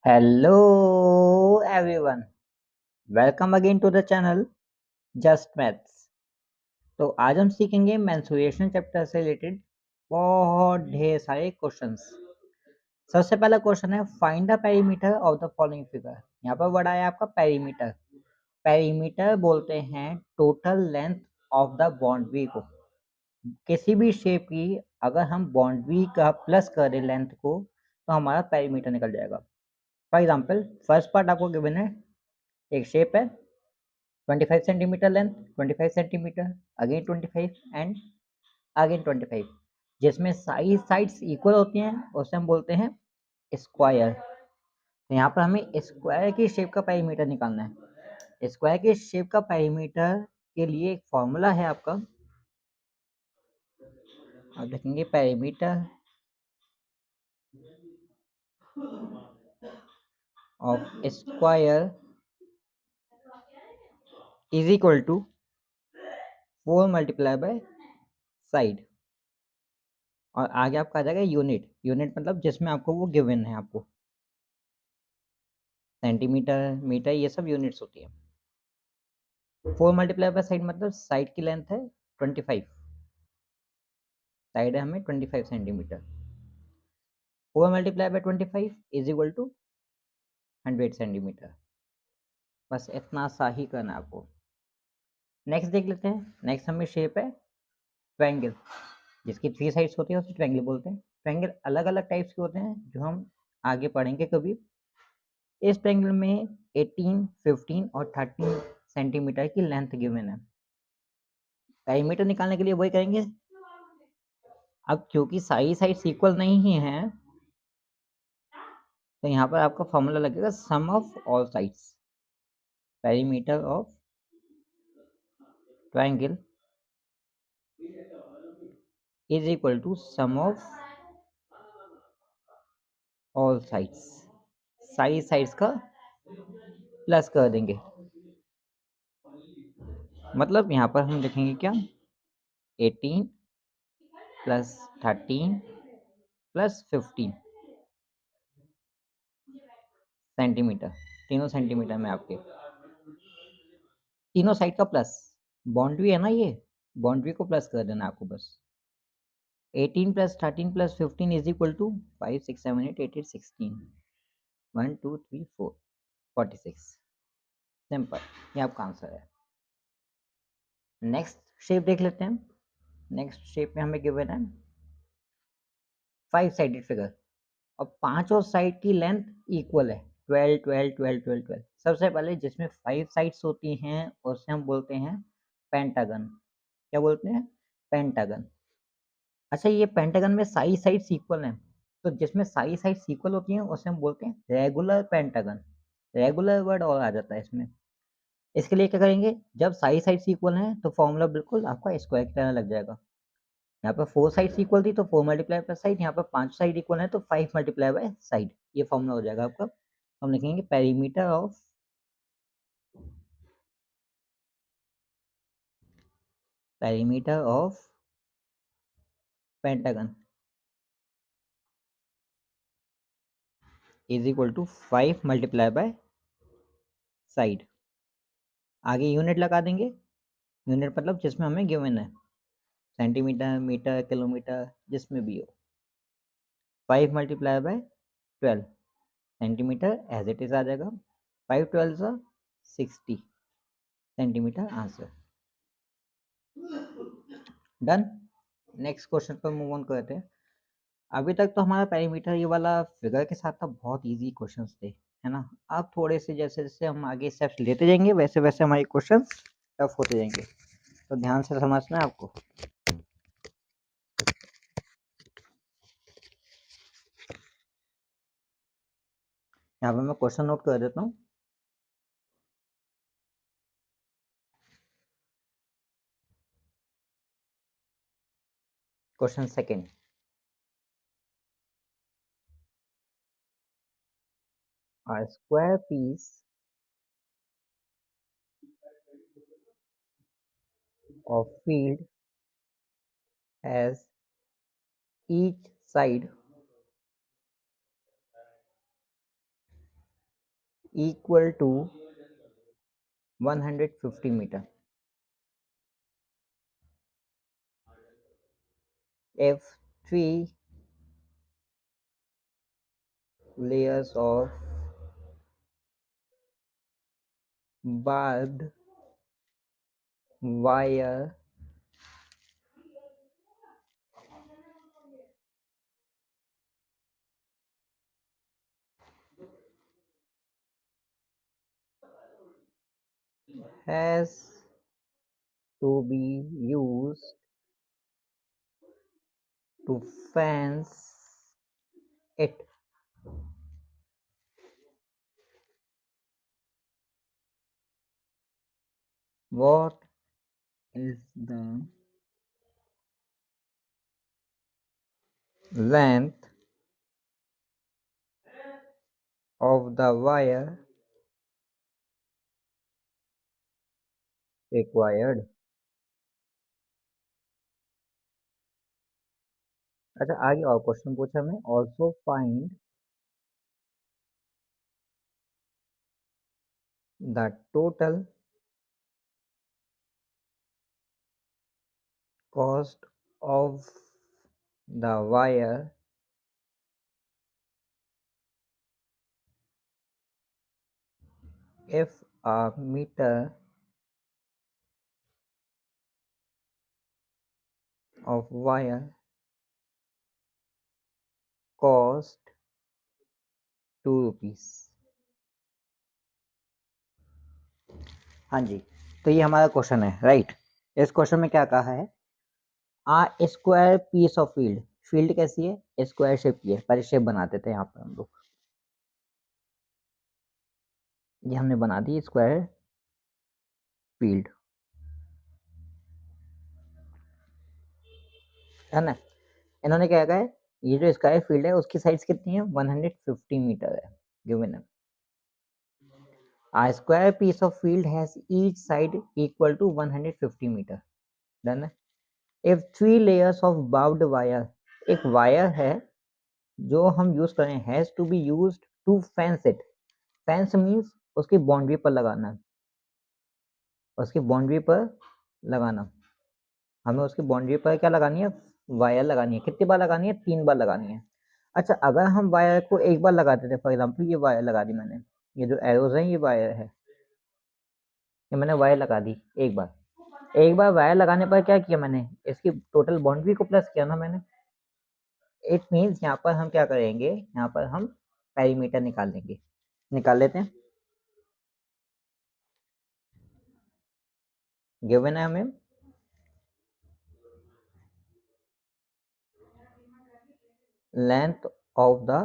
Hello everyone, welcome again to the channel Just Maths। तो आज हम सीखेंगे मेंसुरेशन चैप्टर से रिलेटेड बहुत ढेर सारे क्वेश्चंस। सबसे पहला क्वेश्चन है find the perimeter of the following figure. यहाँ पर वर्ड आया आपका पेरीमीटर। पेरीमीटर बोलते हैं total length of the boundary को। किसी भी शेप की अगर हम बाउंड्री का प्लस करें लेंथ को तो हमारा पेरीमीटर निकल जाएगा। फॉर एग्जाम्पल फर्स्ट पार्ट आपको गिवन है, एक शेप है 25 centimetre length, 25 centimetre, again 25 and again 25, जिसमें सारी साइड्स इक्वल होती हैं, उसे हम बोलते हैं स्क्वायर। तो यहाँ पर हमें स्क्वायर की शेप का पेरीमीटर निकालना है। स्क्वायर की शेप का पेरीमीटर के लिए एक फॉर्मूला है आपका। आप देखेंगे perimeter of square is equal to 4 multiply by side, और आगे आपका आ जाएगा यूनिट। यूनिट मतलब जिसमें आपको वो गिवन है, आपको सेंटीमीटर, मीटर, ये सब यूनिट्स होती है। 4 मल्टीप्लाई बाय साइड मतलब साइड की लेंथ है 25, साइड है हमें 25 centimetre. 4 multiply by 25 is equal to 100 centimetre. बस इतना सा ही करना है आपको। नेक्स्ट देख लेते हैं। नेक्स्ट हमें शेप है ट्रायंगल, जिसकी 3 साइड्स होती है उसे ट्रायंगल बोलते हैं। ट्रायंगल अलग अलग टाइप्स के होते हैं जो हम आगे पढ़ेंगे कभी। इस ट्रायंगल में 18, 15 और 13 सेंटीमीटर की लेंथ गिवन है। पेरीमीटर निकालने के लिए वही करेंगे। अब क्योंकि सारी साइड्स इक्वल नहीं है तो यहाँ पर आपका फॉर्मूला लगेगा sum of all sides. Perimeter of triangle is equal to sum of all sides. सारी साइड्स का प्लस कर देंगे। मतलब यहाँ पर हम लिखेंगे क्या, 18 प्लस 13 प्लस 15 सेंटीमीटर, तीनों सेंटीमीटर में आपके तीनों साइड का प्लस। बाउंड्री है ना ये, बाउंड्री को प्लस कर देना आपको बस। 18 plus 13 plus 15 is equal to 5 6 7 8 8 8 16 1 2 3 4 46। Simple, ये आपका आंसर है। नेक्स्ट शेप देख लेते हैं। नेक्स्ट शेप में हमें गिवन है 5 साइडेड फिगर, और पांचों साइड की लेंथ इक्वल है 12 12 12 12 12। सबसे पहले जिसमें 5 साइड्स होती हैं उसे हम बोलते हैं पेंटागन। क्या बोलते हैं, पेंटागन। अच्छा, ये पेंटागन में सारी साइड्स इक्वल हैं, तो जिसमें सारी साइड्स इक्वल होती हैं उसे हम बोलते हैं रेगुलर पेंटागन। रेगुलर वर्ड और आ जाता है इसमें। इसके लिए क्या करेंगे, जब सारी साइड्स इक्वल हैं तो फॉर्मूला बिल्कुल आपका स्क्वायर की तरह लग जाएगा। यहाँ पर 4 साइड्स इक्वल थी तो 4 मल्टीप्लाई बाय साइड, यहाँ पर 5 साइड इक्वल है तो 5 मल्टीप्लाई बाय साइड, ये फॉर्मूला हो जाएगा आपका। हम लिखेंगे perimeter of pentagon is equal to 5 multiply by side. आगे यूनिट लगा देंगे। यूनिट मतलब जिसमें हमें गिवन है, सेंटीमीटर, मीटर, किलोमीटर, जिसमें भी हो। 5 multiply by 12 centimetre as it is आ जाएगा। 5 12 60 centimetre answer. Done. Next question पर मूव ऑन करते हैं। अभी तक तो हमारा पेरीमीटर ये वाला फिगर के साथ था, बहुत इजी क्वेश्चंस थे, है ना। अब थोड़े से जैसे जैसे हम आगे स्टेप्स लेते जाएंगे वैसे वैसे हमारे क्वेश्चंस टफ होते जाएंगे, तो ध्यान से समझना है आपको। यहाँ पे मैं क्वेश्चन नोट कर देता हूँ। Question second, a square piece of field has each side equal to 150 meter. If three layers of barbed wire has to be used to fence it, what is the length of the wire required? अच्छा, आगे और question पूछा हमें, also find the total cost of the wire if a meter of wire cost 2 rupees। हाँ जी, तो ये हमारा question है, राइट। इस क्वेश्चन में क्या कहा है, a square piece of field, field कैसी है, स्क्वायर शेप की है, पहले शेप बनाते थे यहाँ पर हम लोग, ये हमने बना दी स्क्वायर फील्ड, है ना। इन्होंने क्या कहा है, ये जो स्क्वायर फील्ड है उसकी साइज कितनी है, 150 मीटर है, गिवन है। A square piece of field has each side equal to 150 meter, done है। If three layers of barbed wire, एक वायर है जो हम यूज करें, has to be used to fence it, fence means उसकी boundary पर लगाना, उसकी बाउंड्री पर लगाना, हमें उसकी बाउंड्री पर क्या लगानी है, वायर लगानी है। कितनी बार लगानी है, 3 बार लगानी है। अच्छा, अगर हम वायर को एक बार लगा देते, फॉर एग्जाम्पल ये वायर लगा दी मैंने, ये जो एरोज है ये वायर है, ये मैंने वायर लगा दी एक बार, एक बार वायर लगाने पर क्या किया मैंने, इसकी टोटल बाउंड्री को प्लस किया ना मैंने। इट मीन्स यहाँ पर हम क्या करेंगे, यहाँ पर हम पेरीमीटर निकाल लेंगे, निकाल लेते हैं। गिवन है हमें लेंथ ऑफ द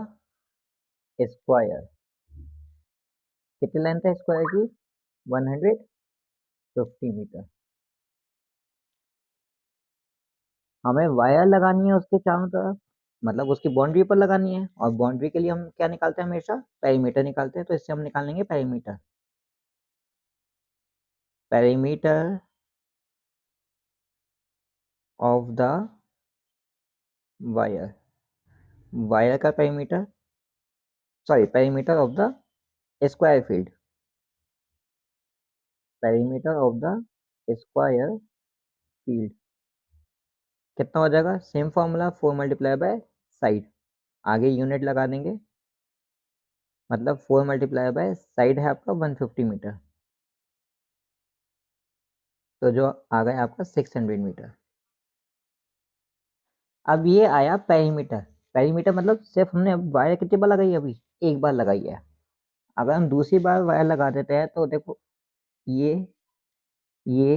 स्क्वायर, कितनी लेंथ है स्क्वायर की, 150 मीटर। हमें वायर लगानी है उसके चारों तरफ, मतलब उसकी बाउंड्री पर लगानी है, और बाउंड्री के लिए हम क्या निकालते हैं, हमेशा पेरीमीटर निकालते हैं, तो इससे हम निकाल लेंगे perimeter, perimeter of the wire, wire का perimeter, sorry perimeter of the square field, perimeter of the square field कितना हो जाएगा, same formula, 4 multiply by side, आगे यूनिट लगा देंगे, मतलब 4 मल्टीप्लाई बाय साइड है आपका 150 मीटर, तो जो आ गया आपका 600 मीटर। अब ये आया पेरीमीटर, पेरीमीटर मतलब सिर्फ हमने वायर कितनी बार लगाई है, अभी एक बार लगाई है। अगर हम दूसरी बार वायर लगा देते हैं तो देखो, ये ये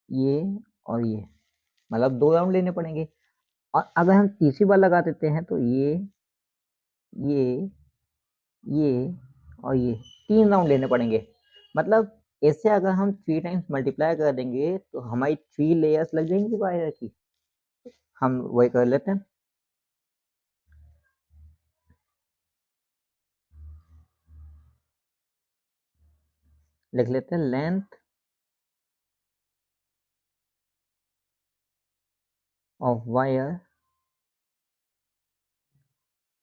ये और ये, मतलब 2 राउंड लेने पड़ेंगे। और अगर हम तीसरी बार लगा देते हैं तो ये ये और ये 3 राउंड लेने पड़ेंगे। मतलब इससे अगर हम 3 टाइम्स मल्टीप्लाई कर देंगे तो हमारी 3 लेयर्स लग जाएंगी वायर की। हम वही कर लेते हैं, लिख लेते हैं length of wire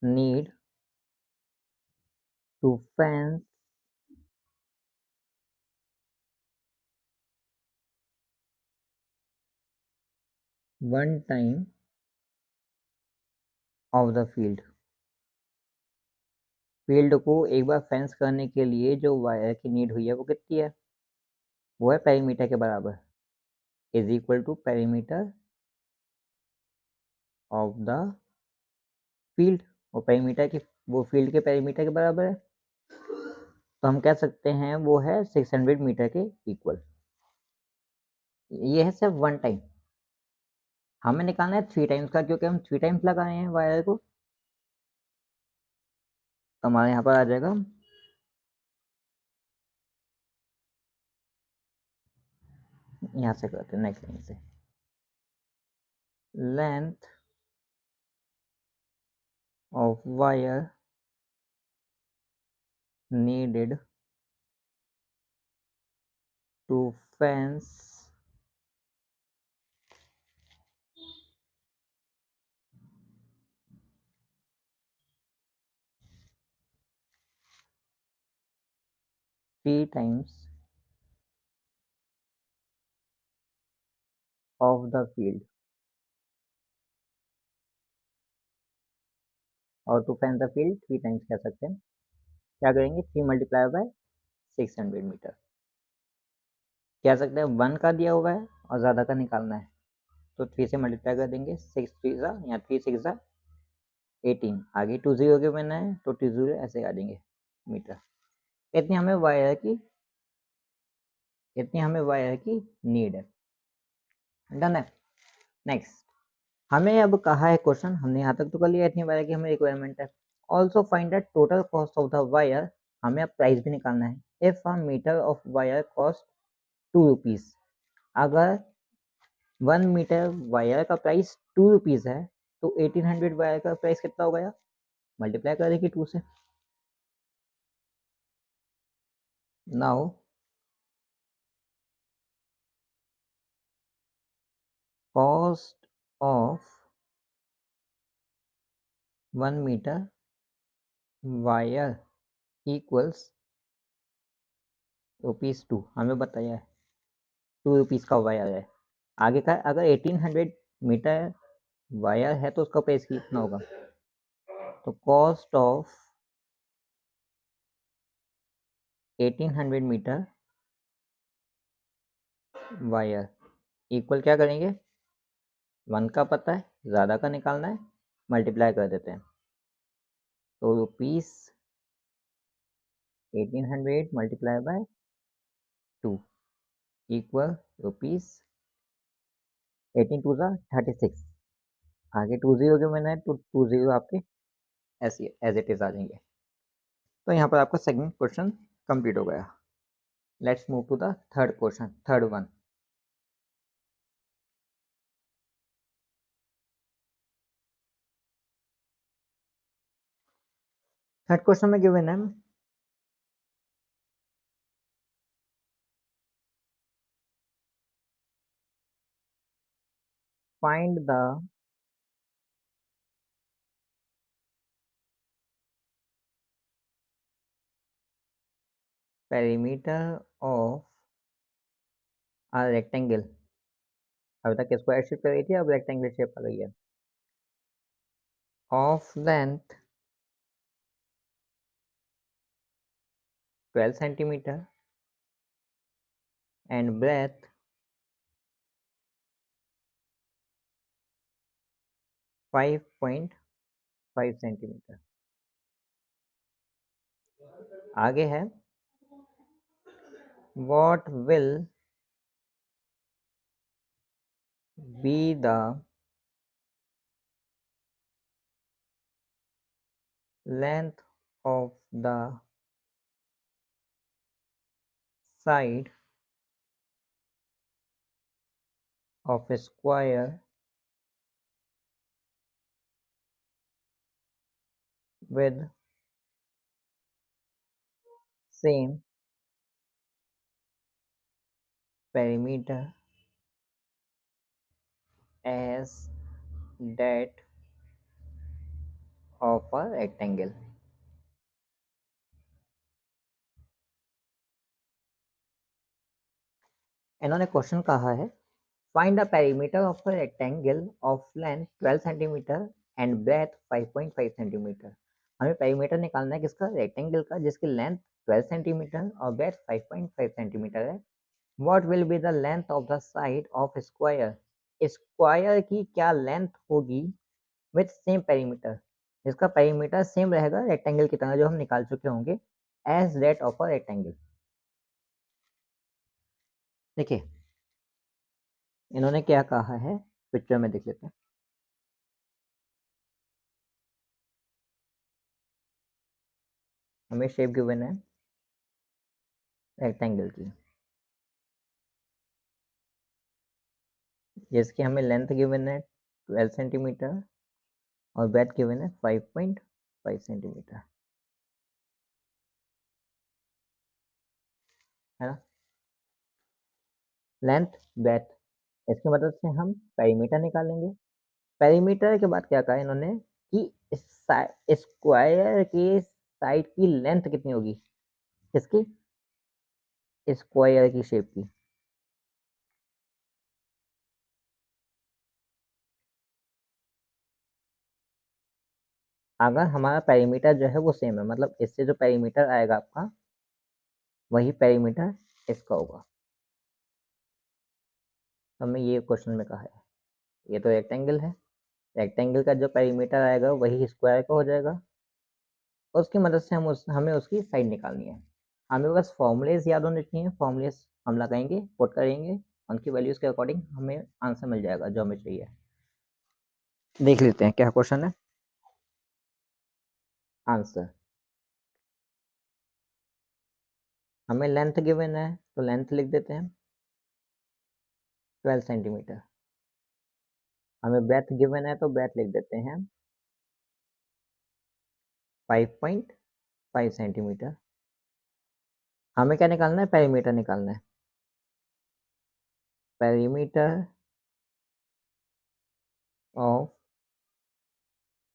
need to fence 1 time of the field. Field को एक बार फेंस करने के लिए जो वायर की नीड हुई है वो कितनी है? वो है पेरीमीटर के बराबर, is equal to perimeter of the field. और पेरीमीटर की, वो फील्ड के पेरीमीटर के बराबर है, तो हम कह सकते हैं वो है 600 मीटर के इक्वल। ये है सिर्फ 1 टाइम। हमें निकालना है 3 टाइम्स का, क्योंकि हम 3 टाइम्स लगा रहे हैं वायर को। तो हमारे यहाँ पर आ जाएगा, यहाँ से करते हैं नेक्स्ट लाइन से, length of wire needed to fence three times of the field, और to fence the field 3 times कह सकते हैं। क्या करेंगे, 3 मल्टीप्लाई बाय 600 मीटर। कह सकते हैं 1 का दिया हुआ है और ज़्यादा का निकालना है, तो 3 से मल्टीप्लाई कर देंगे, 6 3 ज़ा या 3 6 ज़ा 18, आगे 2 0 के बनना है तो 2 0 ऐसे आ देंगे मीटर। इतनी हमें वायर की, इतनी हमें वायर की नीड है। डन है। नेक्स्ट, हमें अब कहा है क्वेश्चन, हमने यहाँ तक तो कर लिया, इतनी वायर की हमें रिक्वायरमेंट है। Also find the total cost of the wire. हमें अब प्राइस भी निकालना है। If a metre of wire cost 2 rupees, अगर 1 मीटर वायर का प्राइस 2 रुपीज़ है, तो 1800 वायर का प्राइस कितना हो गया? मल्टीप्लाई कर देखिए 2 से। Now cost of 1 metre wire equals ₹2। हमें बताया है 2 रुपीज़ का वायर है। आगे का, अगर 1800 मीटर वायर है तो उसका प्राइस कितना होगा? तो cost of 1800 metre wire equal, क्या करेंगे, 1 का पता है, ज़्यादा का निकालना है, मल्टीप्लाई कर देते हैं। तो rupees 1800 multiply by 2 equal rupees 18 two ज़ा 36। आगे 2 0 के मैंने तो 2 0 आपके ऐसे एज इट इज़ आ जाएंगे। तो यहाँ पर आपका सेकंड क्वेश्चन कंप्लीट हो गया। Let's move to the third question, third one. थर्ड क्वेश्चन में गिवन है, find the perimeter of a rectangle. अभी तक स्क्वायर शेप कर रही थी, अब रेक्टेंगल शेप आ गई है। Of length 12 centimetre and breadth 5.5 centimetre. आगे है, what will be the length of the side of a square with same perimeter as that of a rectangle? इन्होंने क्वेश्चन कहा है find the perimeter of a rectangle of length 12 centimetre and breadth 5.5 centimetre. हमें perimeter निकालना है किसका? Rectangle का, जिसकी length 12 centimetre और ब्रेथ 5.5 सेंटीमीटर है। What will be the length of the side of square? Square की क्या लेंथ होगी विथ सेम पेरीमीटर, जिसका पेरीमीटर सेम रहेगा रेक्टेंगल की तरह जो हम निकाल चुके होंगे as that of a rectangle. देखिए इन्होंने क्या कहा है, पिक्चर में देख लेते हैं। हमें शेप गिवन है रेक्टेंगल की, जिसकी हमें लेंथ गिवन है 12 सेंटीमीटर और ब्रेथ गिवन है 5.5 सेंटीमीटर, है ना। लेंथ ब्रेथ, इसकी मदद से हम पेरीमीटर निकालेंगे। पेरीमीटर के बाद क्या कहा इन्होंने कि स्क्वायर के साइड की लेंथ कितनी होगी, किसकी? स्क्वायर की शेप की। अगर हमारा पेरीमीटर जो है वो सेम है, मतलब इससे जो पेरीमीटर आएगा आपका वही पेरीमीटर इसका होगा। तो हमें ये क्वेश्चन में कहा है, ये तो रेक्टेंगल है, रेक्टेंगल का जो पेरीमीटर आएगा वही स्क्वायर का हो जाएगा। उसकी मदद से हमें उसकी साइड निकालनी है। हमें बस फॉर्मूलेज याद होने चाहिए, फॉर्मूलेज हम लगाएंगे, पुट करेंगे, उनकी वैल्यूज के अकॉर्डिंग हमें आंसर मिल जाएगा जो हमें चाहिए। देख लेते हैं क्या क्वेश्चन है। आंसर, हमें लेंथ गिवन है तो लेंथ लिख देते हैं 12 सेंटीमीटर। हमें ब्रेथ गिवन है तो ब्रेथ लिख देते हैं 5.5 सेंटीमीटर। हमें क्या निकालना है? पेरीमीटर निकालना है। पेरीमीटर ऑफ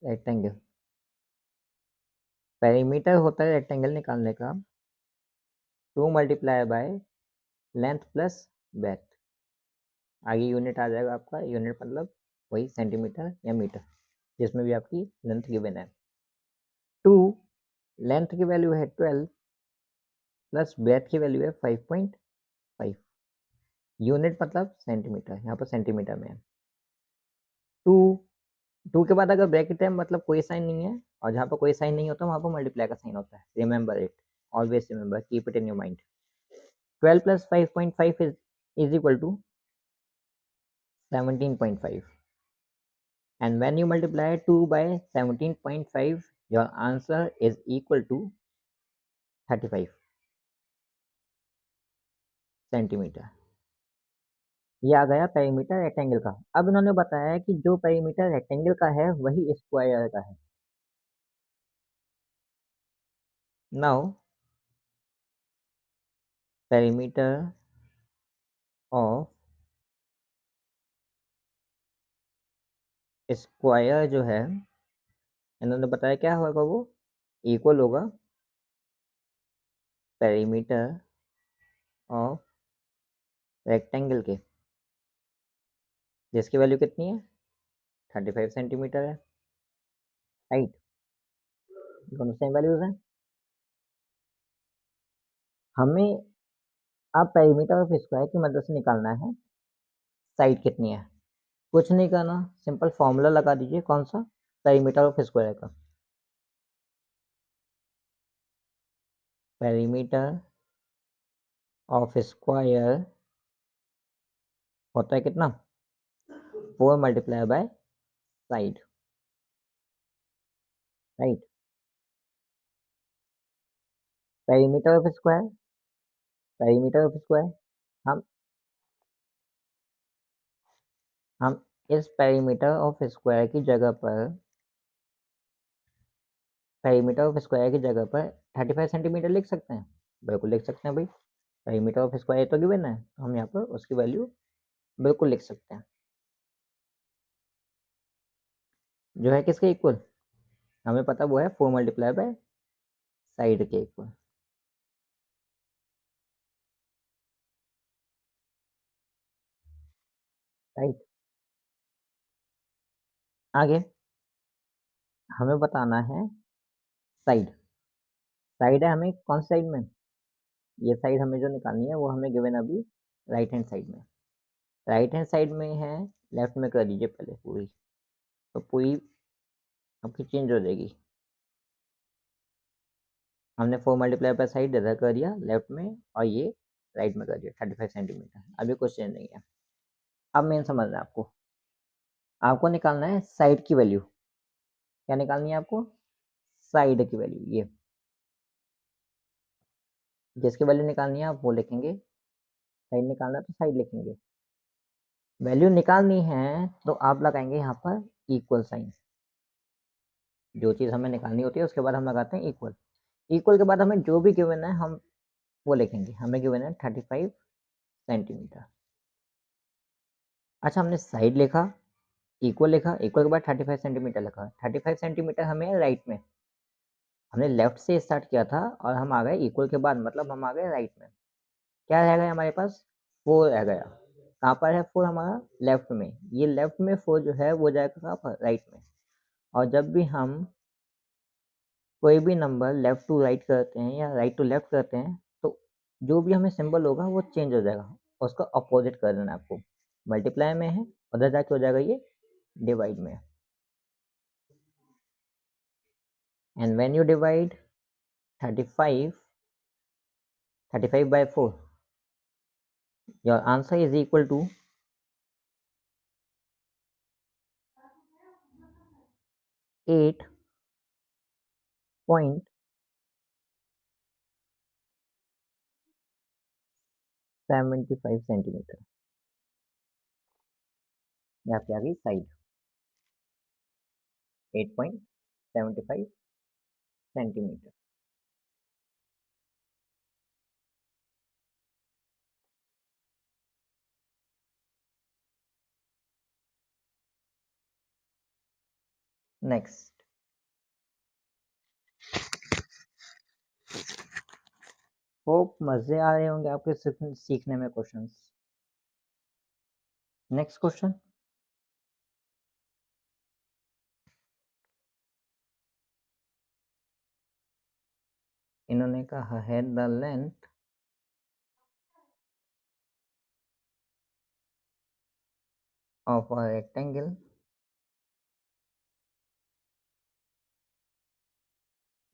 रेक्टेंगल, पेरीमीटर होता है रेक्टेंगल निकालने का 2 multiply by length plus breadth. आगे यूनिट आ जाएगा आपका, यूनिट मतलब वही सेंटीमीटर या मीटर, जिसमें भी आपकी लेंथ गिवन है। 2 लेंथ की वैल्यू है 12 प्लस ब्रेथ की वैल्यू है 5.5। यूनिट मतलब सेंटीमीटर, यहाँ पर सेंटीमीटर में है। 2 2 के बाद अगर ब्रैकेट है मतलब कोई साइन नहीं है, और जहाँ पर कोई साइन नहीं होता वहाँ पर मल्टीप्लाई का साइन होता है। Remember it, always remember, keep it in your mind. 12 plus 5.5 is equal to 17.5, and when you multiply 2 by 17.5 your answer is equal to 35 centimetre. ये आ गया पेरीमीटर रेक्टेंगल का। अब इन्होंने बताया है कि जो पेरीमीटर रेक्टेंगल का है वही स्क्वायर का है। नाउ पेरीमीटर ऑफ स्क्वायर जो है इन्होंने बताया क्या होगा, वो इक्वल होगा पेरीमीटर ऑफ रेक्टेंगल के, जिसकी वैल्यू कितनी है? 35 सेंटीमीटर है, राइट। दोनों सेम वैल्यूज हैं। हमें अब पेरीमीटर ऑफ स्क्वायर की मदद से निकालना है साइड कितनी है। कुछ नहीं करना, सिंपल फॉर्मूला लगा दीजिए। कौन सा? पेरीमीटर ऑफ स्क्वायर का। पेरीमीटर ऑफ स्क्वायर होता है कितना? 4 multiply by side, right. Perimeter of square, perimeter of square, हम हम इस पेरीमीटर ऑफ स्क्वायर की जगह पर, पेरीमीटर ऑफ स्क्वायर की जगह पर 35 सेंटीमीटर लिख सकते हैं। बिल्कुल लिख सकते हैं भाई, पेरीमीटर ऑफ स्क्वायर तो गिवन है, तो हम यहाँ पर उसकी वैल्यू बिल्कुल लिख सकते हैं, जो है किसके इक्वल? हमें पता वो है 4 मल्टीप्लाई बाय साइड के इक्वल। राइट। आगे हमें बताना है साइड। साइड है हमें कौन साइड में, ये साइड हमें जो निकालनी है वो हमें गिवन अभी राइट हैंड साइड में। राइट हैंड साइड में है, लेफ्ट में कर दीजिए पहले पूरी, तो पूरी आपकी चेंज हो जाएगी। हमने 4 मल्टीप्लाई बाय साइड इधर कर दिया लेफ्ट में, और ये राइट में कर दिया 35 सेंटीमीटर। अभी कुछ चेंज नहीं है। अब मेन समझना है आपको, आपको निकालना है साइड की वैल्यू। क्या निकालनी है आपको? साइड की वैल्यू। ये जिसकी वैल्यू निकालनी है आप वो लिखेंगे, साइड निकालना है तो साइड लिखेंगे। वैल्यू निकालनी है तो आप लगाएंगे यहाँ पर इक्वल साइन। जो चीज़ हमें निकालनी होती है उसके बाद हम लगाते हैं इक्वल। इक्वल के बाद हमें जो भी गिवन है हम वो लिखेंगे। हमें गिवन है 35 सेंटीमीटर। अच्छा, हमने साइड लिखा, इक्वल लिखा, इक्वल के बाद 35 सेंटीमीटर लिखा। 35 सेंटीमीटर हमें राइट में, हमने लेफ्ट से स्टार्ट किया था और हम आ गए इक्वल के बाद, मतलब हम आ गए राइट में। क्या रह गया हमारे पास? 4 रह गया। कहाँ पर है 4 हमारा? लेफ्ट में। ये लेफ्ट में 4 जो है वो जाएगा कहाँ पर? राइट में। और जब भी हम कोई भी नंबर लेफ्ट टू राइट करते हैं या राइट टू लेफ्ट करते हैं तो जो भी हमें सिंबल होगा वो चेंज हो जाएगा, उसका अपोजिट कर देना है आपको। मल्टीप्लाई में है, उधर जाके हो जाएगा ये डिवाइड में। And when you divide 35 by 4, your answer is equal to 8.75 centimetre. ये आपकी आ गई साइड, 8.75 सेंटीमीटर। नेक्स्ट, होप मजे आ रहे होंगे आपके सीखने में क्वेश्चंस। नेक्स्ट क्वेश्चन, इन्होंने कहा है the length of a rectangle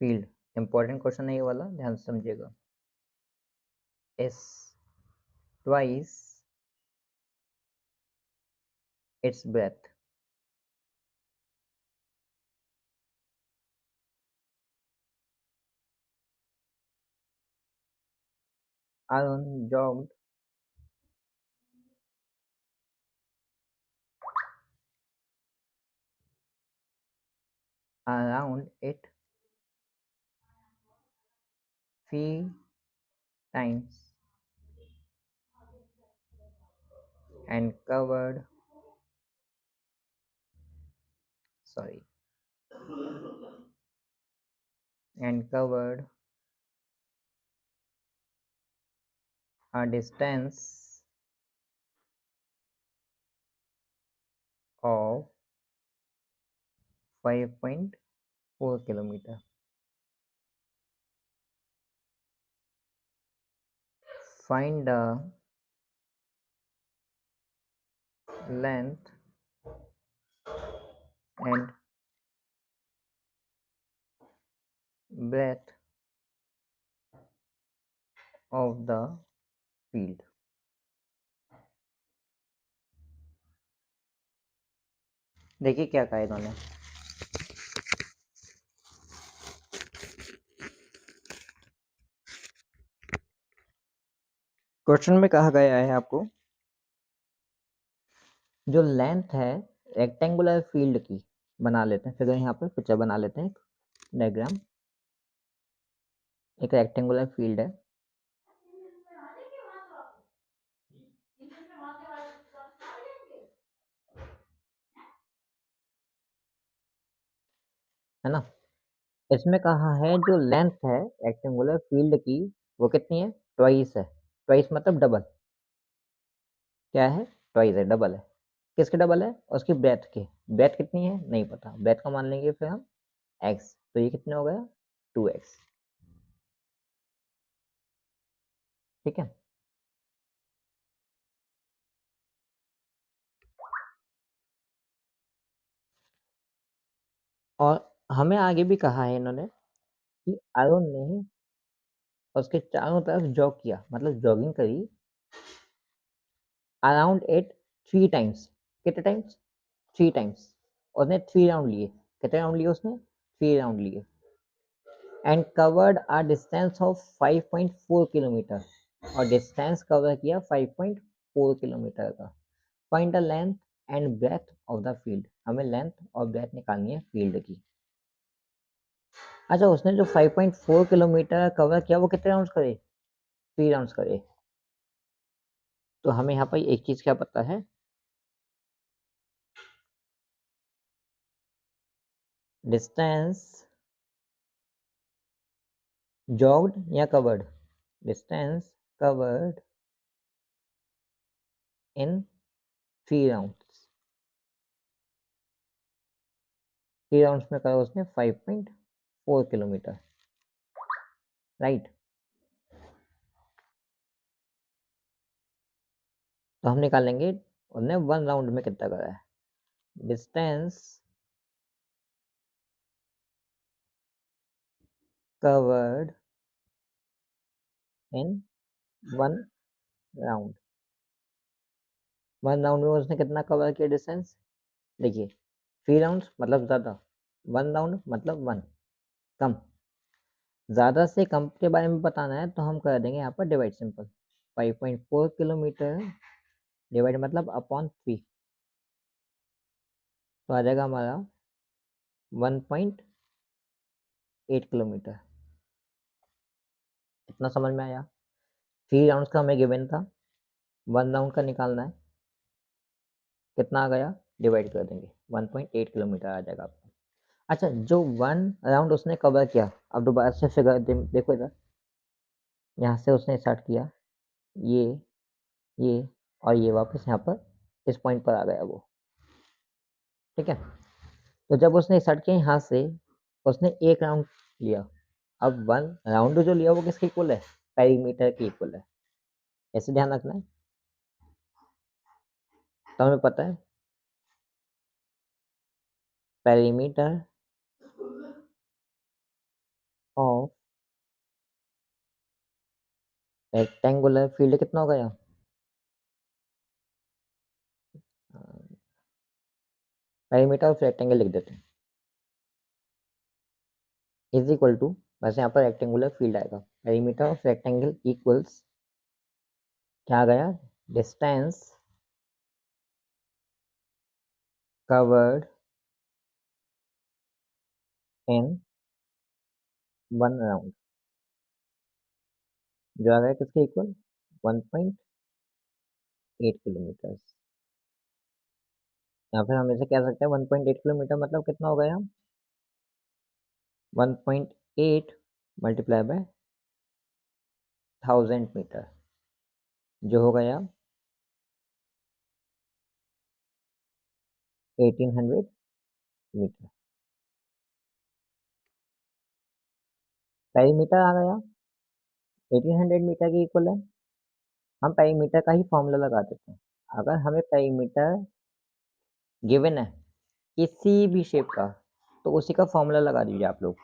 field. Important question है ये वाला, ध्यान से समझिएगा। Is twice its breath. Arun jogged around it 3 times and covered sorry and covered a distance of 5.4 kilometer. Find the length and breadth of the field. देखिए क्या कहा इन्होंने। क्वेश्चन में कहा गया है आपको जो लेंथ है रेक्टेंगुलर फील्ड की, बना लेते हैं फिगर, यहाँ पर पिक्चर बना लेते हैं, डायग्राम। एक रेक्टेंगुलर फील्ड है ना। इसमें कहा है जो लेंथ है रेक्टेंगुलर फील्ड की वो कितनी है? ट्वाइस है। ट्वाइस मतलब डबल। क्या है? ट्वाइस है, डबल है। किसके डबल है और उसकी ब्रेथ के, ब्रेथ कितनी है नहीं पता, ब्रेथ का मान लेंगे फिर हम x, तो ये कितने हो गया 2x। ठीक है, और हमें आगे भी कहा है इन्होंने कि अरुण ने उसके चारों तरफ जॉग किया, मतलब जॉगिंग करी अराउंड इट 3 टाइम्स। कितने टाइम्स? 3 टाइम्स। उसने 3 राउंड लिए। कितने राउंड लिए उसने? 3 राउंड लिए। And covered a distance of 5.4 kilometre, और डिस्टेंस कवर किया 5.4 किलोमीटर का। Find the length and breadth of the field, हमें लेंथ और ब्रेथ निकालनी है फील्ड की। अच्छा, उसने जो 5.4 किलोमीटर कवर किया वो कितने राउंड्स करे? 3 राउंड्स करे। तो हमें यहाँ पर एक चीज क्या पता है, डिस्टेंस जॉग्ड या covered, distance covered in 3 rounds. 3 rounds में करा उसने 5.4 किलोमीटर, राइट। तो हम निकालेंगे उसने 1 राउंड में कितना करा है। Distance covered in 1 round. 1 round में उसने कितना कवर किया डिस्टेंस? देखिए 3 राउंड मतलब ज्यादा, 1 राउंड मतलब 1 कम। ज्यादा से कम के बारे में बताना है तो हम कर देंगे यहाँ पर डिवाइड, सिंपल। 5.4 किलोमीटर डिवाइड मतलब अपॉन 3, तो आ जाएगा हमारा 1.8 किलोमीटर। इतना समझ में आया? 3 राउंड का हमें गिवन था, 1 राउंड का निकालना है, कितना आ गया डिवाइड कर देंगे, 1.8 किलोमीटर आ जाएगा आपको। अच्छा, जो 1 राउंड उसने कवर किया, अब दोबारा से फिगर देखो इधर, यहाँ से उसने स्टार्ट किया, ये ये और ये वापस यहाँ पर इस पॉइंट पर आ गया वो। ठीक है, तो जब उसने स्टार्ट किया यहाँ से, उसने 1 राउंड लिया। अब 1 राउंड जो लिया वो किसके इक्वल है? पेरीमीटर के इक्वल है, ऐसे ध्यान रखना है। तो हमें पता है पेरीमीटर ऑफ रेक्टेंगुलर फील्ड कितना हो गया? पेरीमीटर ऑफ रेक्टेंगल लिख देते हैं, इज इक्वल टू, वैसे यहाँ पर रेक्टेंगुलर फील्ड आएगा, पेरीमीटर ऑफ रेक्टेंगल इक्वल्स क्या आ गया? डिस्टेंस कवर्ड इन 1 राउंड, जो आ गया किसके इक्वल? 1.8 किलोमीटर। या फिर हम इसे कह सकते हैं 1.8 किलोमीटर मतलब कितना हो गया? 1.8 मल्टीप्लाई बाय 1000 मीटर, जो हो गया 1800 मीटर। पेरीमीटर आ गया 1800 मीटर के इक्वल है। हम पेरीमीटर का ही फॉर्मूला लगा देते हैं। अगर हमें पेरीमीटर गिवन है किसी भी शेप का, तो उसी का फॉर्मूला लगा दीजिए आप लोग।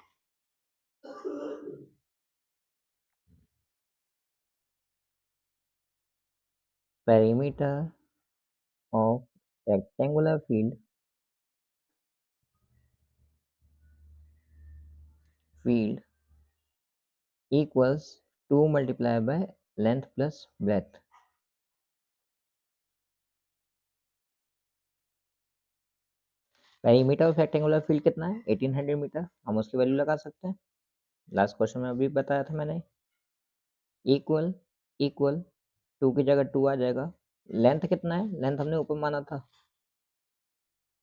Perimeter of rectangular field equals 2 multiply by length plus breadth. Perimeter of rectangular field कितना है? 1800 मीटर, हम उसकी वैल्यू लगा सकते हैं। लास्ट क्वेश्चन में अभी बताया था मैंने। इक्वल इक्वल 2 की जगह 2 आ जाएगा। लेंथ कितना है? लेंथ हमने ऊपर माना था।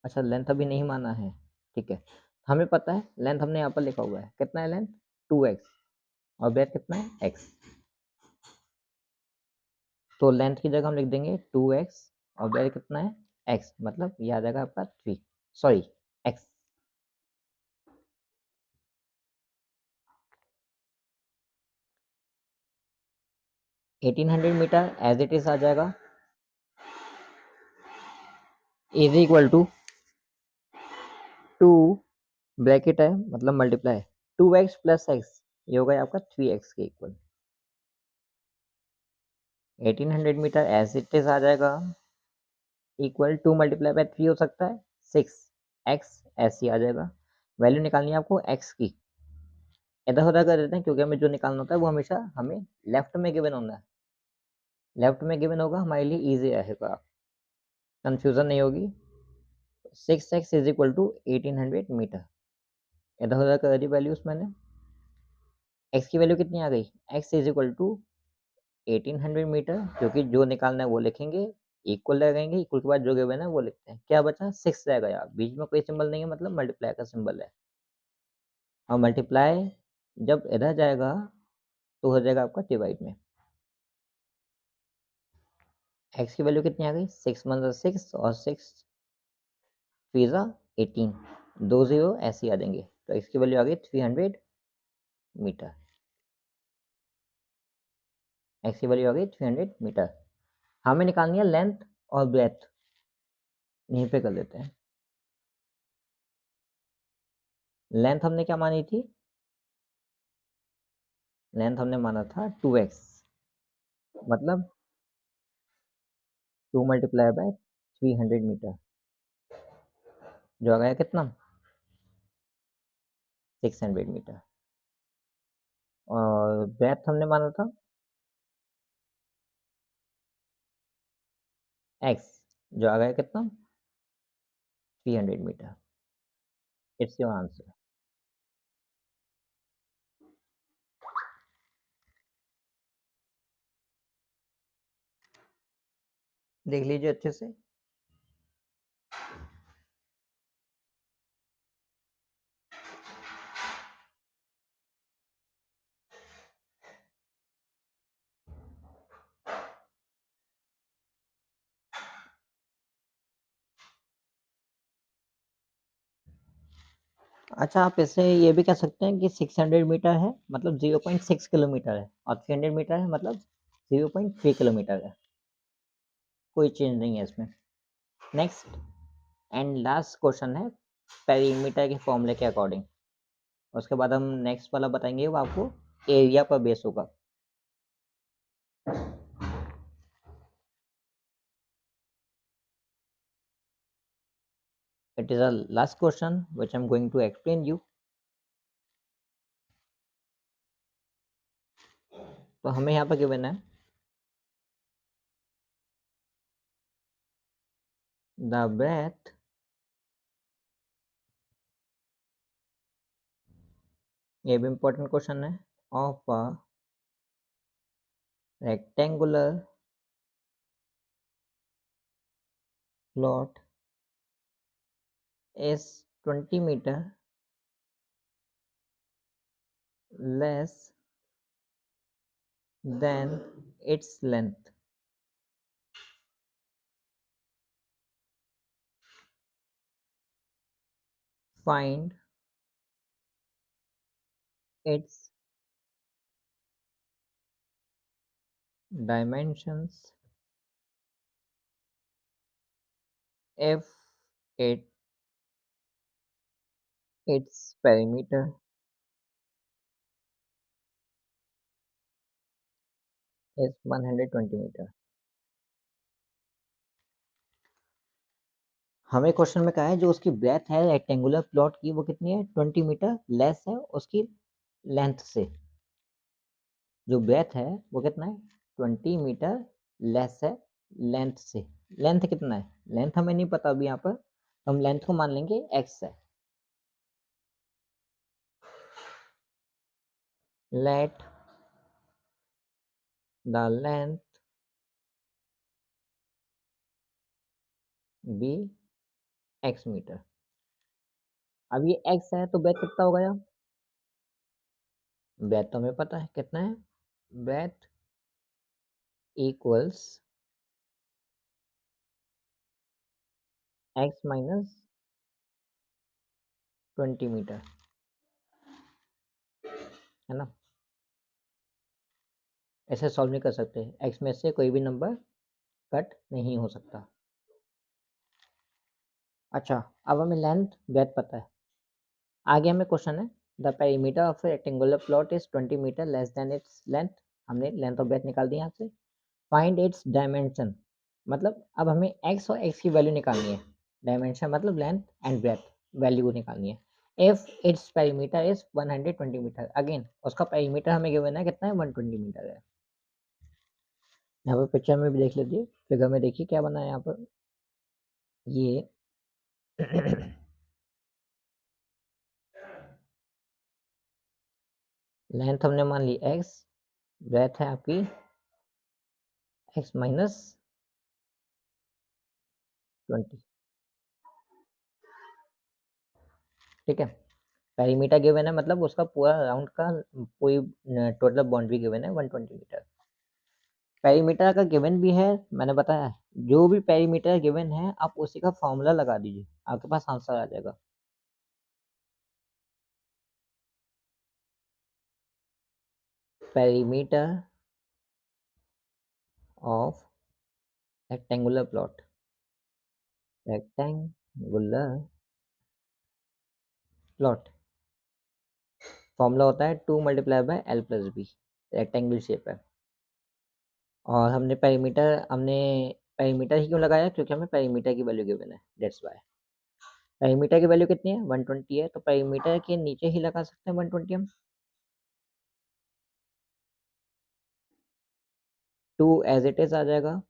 अच्छा, लेंथ अभी नहीं माना है, ठीक है। हमें पता है लेंथ हमने यहाँ पर लिखा हुआ है, कितना है लेंथ? 2x, और ब्रेथ कितना है? x। तो लेंथ की जगह हम लिख देंगे 2x, और ब्रेथ कितना है? x मतलब ये आ जाएगा आपका 3, sorry x। Eighteen hundred metre as it is आ जाएगा इज इक्वल टू 2, ब्रैकेट है मतलब मल्टीप्लाई 2x प्लस एक्स, ये हो गया आपका 3x के equal. 1800 metre as it is आ जाएगा इक्वल 2 मल्टीप्लाई बाय 3 हो सकता है 6x, ऐसी आ जाएगा। वैल्यू निकालनी है आपको x की, इधर उधर कर देते हैं क्योंकि हमें जो निकालना होता है वो हमेशा हमें लेफ्ट में गिवन होना है। लेफ्ट में गिवन होगा हमारे लिए ईजी रहेगा, कंफ्यूजन नहीं होगी। 6x is equal to 1800 metre, इधर उधर कर दी वैल्यूज मैंने। x की वैल्यू कितनी आ गई, x is equal to 1800 metre, क्योंकि जो निकालना है वो लिखेंगे, इक्वल लगाएंगे, इक्वल के बाद जो गिवन है वो लिखते हैं। क्या बचा 6 रह गया, बीच में कोई सिंबल नहीं है मतलब मल्टीप्लाई का सिंबल है। और मल्टीप्लाई जब इधर जाएगा तो हो जाएगा आपका डिवाइड में। x की वैल्यू कितनी आ गई, 6 मतलब 6 और 6 पिज़्ज़ा 18, 2 जीरो ऐसे ही आ जाएंगे, तो x की वैल्यू आ गई 300 मीटर। x की वैल्यू आ गई 300 मीटर। हमें निकालनी है लेंथ और ब्रेथ, यहीं पे कर लेते हैं। लेंथ हमने क्या मानी थी, लेंथ हमने माना था 2x, मतलब 2 मल्टीप्लाई बाय 300 मीटर, जो आ गया कितना 600 मीटर। और ब्रेथ हमने माना था x, जो आ गया कितना 300 मीटर। It's your answer. देख लीजिए अच्छे से। अच्छा, आप इससे ये भी कह सकते हैं कि 600 मीटर है मतलब 0.6 किलोमीटर है, और 300 मीटर है मतलब 0.3 किलोमीटर है, कोई चेंज नहीं है इसमें। नेक्स्ट एंड लास्ट क्वेश्चन है पेरीमीटर के फॉर्मूले के अकॉर्डिंग। उसके बाद हम नेक्स्ट वाला बताएंगे, वो आपको एरिया पर बेस होगा। It is a last question which I am going to explain you. तो हमें यहाँ पर गिवन है द ब्रेथ ये भी इंपॉर्टेंट क्वेश्चन है of a rectangular plot is 20 meter less than its length. Find its dimensions if it its perimeter is 120 meter। हमें question में कहा है जो उसकी ब्रेथ है रेक्टेंगुलर प्लॉट की वो कितनी है 20 मीटर लेस है उसकी लेंथ से। जो ब्रेथ है वो कितना है 20 मीटर लेस है लेंथ से। लेंथ कितना है, लेंथ हमें नहीं पता अभी यहाँ पर, हम लेंथ को मान लेंगे x है। Let the length be x metre. अब ये x है तो ब्रेथ कितना हो गया, ब्रेथ तो हमें पता है कितना है, breadth equals x minus 20 metre, है ना। ऐसे सॉल्व नहीं कर सकते, x में से कोई भी नंबर कट नहीं हो सकता। अच्छा, अब हमें लेंथ ब्रेथ पता है। आगे हमें क्वेश्चन है, the perimeter of rectangular plot is 20 metre less than its length. हमने लेंथ और ब्रेथ निकाल दी यहाँ से। फाइंड इट्स डायमेंशन, मतलब अब हमें x और x की वैल्यू निकालनी है। डायमेंशन मतलब लेंथ एंड ब्रेथ, वैल्यू निकालनी है। If its perimeter is 120 metre, again उसका पेरीमीटर हमें गिवन है कितना है, 120 मीटर है। यहाँ पर पिक्चर में भी देख लीजिए, फिगर में देखिए क्या बना है यहाँ पर। ये लेंथ हमने मान ली x, ब्रेथ है आपकी x माइनस 20, ठीक है। पेरीमीटर गिवन है, मतलब उसका पूरा राउंड का पूरी टोटल बाउंड्री गिवन है 120 मीटर। पेरीमीटर का गिवन भी है, मैंने बताया जो भी पेरीमीटर गिवन है आप उसी का फॉर्मूला लगा दीजिए, आपके पास आंसर आ जाएगा। Perimeter of rectangular plot, rectangular plot formula होता है 2 multiply by L plus B, rectangle shape है। और हमने पेरीमीटर ही क्यों लगाया, क्योंकि हमें पेरीमीटर की वैल्यू गिवन है, दैट्स वाई। पेरीमीटर की वैल्यू कितनी है, 120 है, तो पेरीमीटर के नीचे ही लगा सकते हैं 120 हम। 2 एज इट इज आ जाएगा।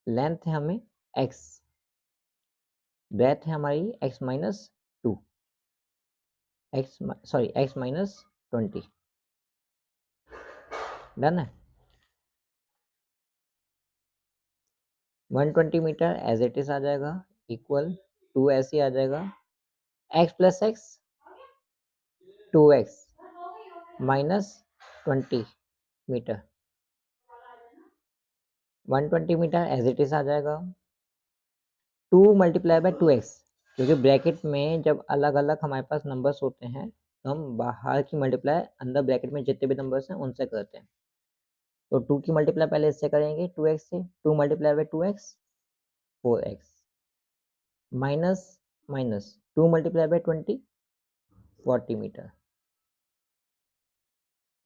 लेंथ है हमें x, ब्रेथ है हमारी x minus 2, x minus 20, done है। 120 मीटर एज इट इज आ जाएगा, इक्वल 2 ऐसे आ जाएगा, x plus x 2x minus 20 metre, 120 metre as it is आ जाएगा। 2 मल्टीप्लाई बाय 2x, क्योंकि ब्रैकेट में जब अलग अलग हमारे पास नंबर्स होते हैं तो हम बाहर की मल्टीप्लाई अंदर ब्रैकेट में जितने भी नंबर्स हैं उनसे करते हैं। तो 2 की मल्टीप्लाई पहले इससे करेंगे 2x से, 2 multiply by 2x 4x, minus minus 2 multiply by 20 40 metre.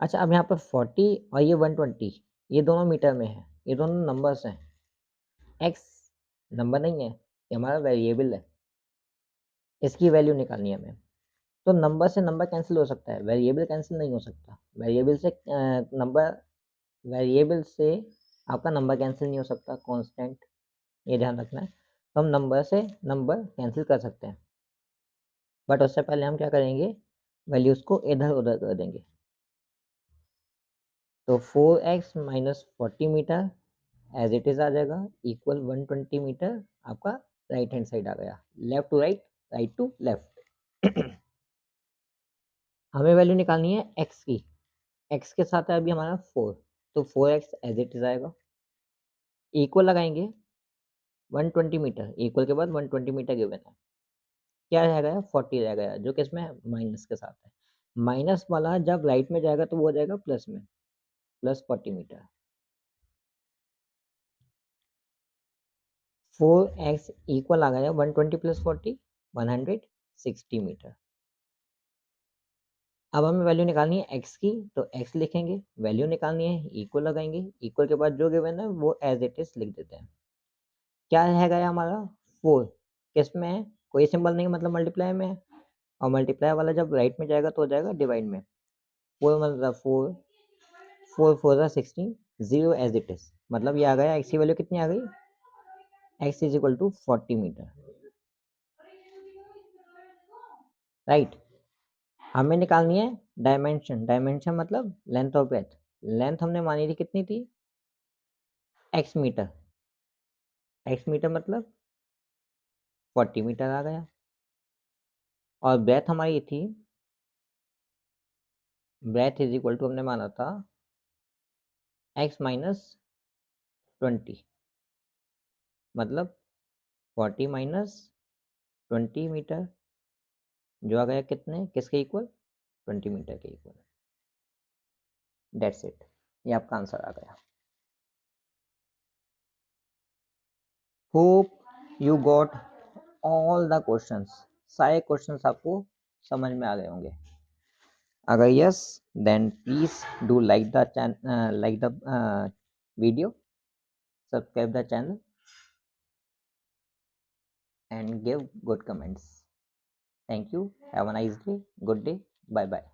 अच्छा, अब यहाँ पर 40 और ये 120, ये दोनों मीटर में है, ये दोनों नंबर्स हैं। x नंबर नहीं है, ये हमारा वेरिएबल है, इसकी वैल्यू निकालनी है हमें। तो नंबर से नंबर कैंसिल हो सकता है, वेरिएबल कैंसिल नहीं हो सकता। वेरिएबल से आपका नंबर कैंसिल नहीं हो सकता, कांस्टेंट, ये ध्यान रखना है। तो हम नंबर से नंबर कैंसिल कर सकते हैं, बट उससे पहले हम क्या करेंगे, वैल्यूज को इधर उधर कर देंगे। तो 4x minus 40 metre as it is आ जाएगा, इक्वल 120 मीटर आपका राइट हैंड साइड आ गया, left to right, right to left. हमें वैल्यू निकालनी है x की, x के साथ है अभी हमारा 4, तो 4x एज इट इज आएगा, इक्वल लगाएंगे 120 मीटर, इक्वल के बाद 120 मीटर गिवन है, क्या रह गया 40 रह गया, जो कि इसमें माइनस के साथ है। माइनस वाला जब राइट में जाएगा तो वो हो जाएगा प्लस में, प्लस 40 मीटर। 4x इक्वल आ गया 120 प्लस 40 160 मीटर। अब हमें वैल्यू निकालनी है x की, तो x लिखेंगे, वैल्यू निकालनी है, इक्वल लगाएंगे, इक्वल के बाद जो गिवन है वो एज इट इज लिख देते हैं। क्या रह गया हमारा 4, किस में है, कोई सिंबल नहीं, मतलब मल्टीप्लाई में है, और मल्टीप्लाई वाला जब राइट में जाएगा तो हो जाएगा डिवाइड में। 4 मतलब 4, 4 4 ज़ा 16, 0 एज इट इज, मतलब ये आ गया x की वैल्यू कितनी आ गई, x is equal to 40 metre, right. हमें निकालनी है डायमेंशन, डायमेंशन मतलब लेंथ और ब्रेथ। लेंथ हमने मानी थी कितनी थी, x मीटर, x मीटर मतलब 40 मीटर आ गया, और ब्रेथ हमारी थी, ब्रेथ इज इक्वल टू हमने माना था x माइनस 20, मतलब 40 माइनस 20 मीटर जो आ गया कितने किसके इक्वल 20 मीटर के इक्वल। डेट्स इट, ये आपका आंसर आ गया। Hope you got all the questions, सारे क्वेश्चंस आपको समझ में आ गए होंगे। अगर yes then please do like the video, subscribe the channel and give good comments. Thank you, have a nice day, good day, bye bye.